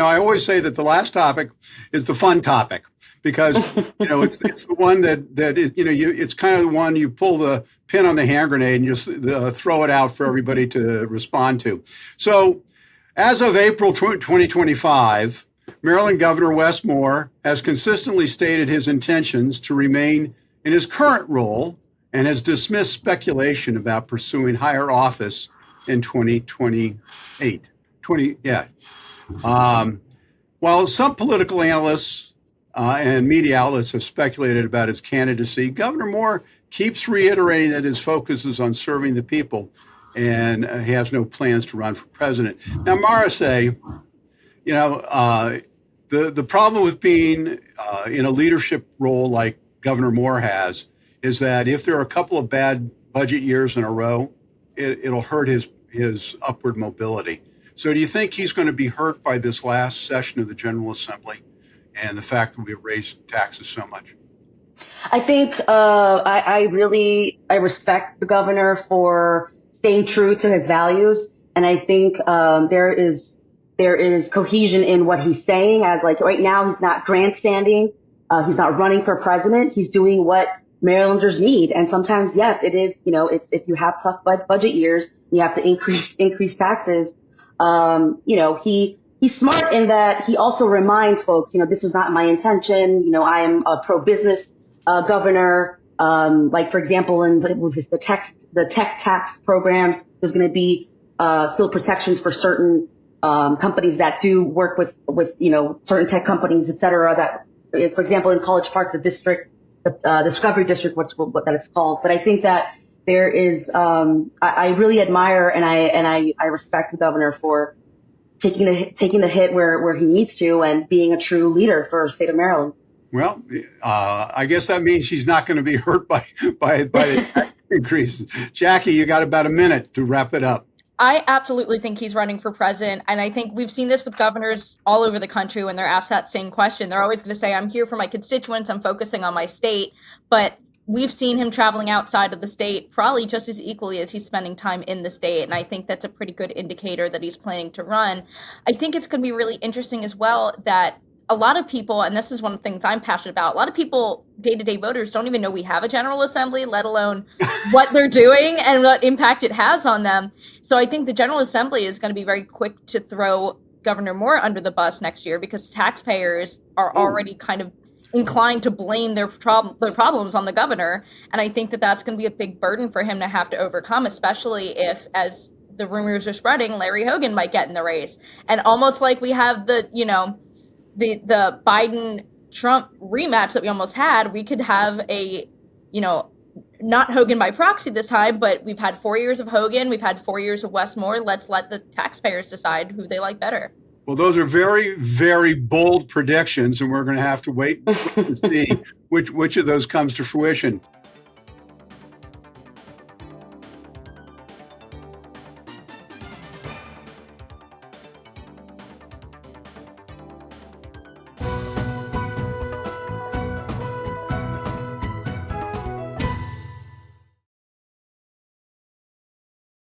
I always say that the last topic is the fun topic because, it's the one that is, it's kind of the one you pull the pin on the hand grenade and just throw it out for everybody to respond to. So as of April 2025, Maryland Governor Wes Moore has consistently stated his intentions to remain in his current role and has dismissed speculation about pursuing higher office in 2028. While some political analysts and media outlets have speculated about his candidacy, Governor Moore keeps reiterating that his focus is on serving the people and he has no plans to run for president. Now, Maricé, the problem with being in a leadership role like Governor Moore has is that if there are a couple of bad budget years in a row, it'll hurt his upward mobility. So do you think he's going to be hurt by this last session of the General Assembly and the fact that we've raised taxes so much? I think I respect the governor for staying true to his values, and I think there is cohesion in what he's saying. As like right now, he's not grandstanding, he's not running for president. He's doing what Marylanders need, and sometimes, yes, it is. It's if you have tough budget years, you have to increase taxes. He's smart in that he also reminds folks, this was not my intention. I am a pro-business governor. Like, for example, with the tech tax programs, there's going to be still protections for certain companies that do work with certain tech companies, et cetera. That, for example, in College Park, the district, the Discovery District, what that it's called. But I think that there is, I really admire and I respect the governor for taking the hit where he needs to and being a true leader for the state of Maryland. Well, I guess that means she's not going to be hurt by the tax increases. Jackie, you got about a minute to wrap it up. I absolutely think he's running for president. And I think we've seen this with governors all over the country when they're asked that same question. They're always going to say, I'm here for my constituents. I'm focusing on my state. But we've seen him traveling outside of the state probably just as equally as he's spending time in the state. And I think that's a pretty good indicator that he's planning to run. I think it's going to be really interesting as well that a lot of people, and this is one of the things I'm passionate about, a lot of people, day-to-day voters, don't even know we have a General Assembly, let alone what they're doing and what impact it has on them. So I think the General Assembly is going to be very quick to throw Governor Moore under the bus next year because taxpayers are already kind of inclined to blame their problems on the governor. And I think that that's going to be a big burden for him to have to overcome, especially if, as the rumors are spreading, Larry Hogan might get in the race. And almost like we have the Biden-Trump rematch that we almost had, we could have a, not Hogan by proxy this time, but we've had 4 years of Hogan, we've had 4 years of Wes Moore. Let's let the taxpayers decide who they like better. Well, those are very, very bold predictions, and we're going to have to wait to see which of those comes to fruition.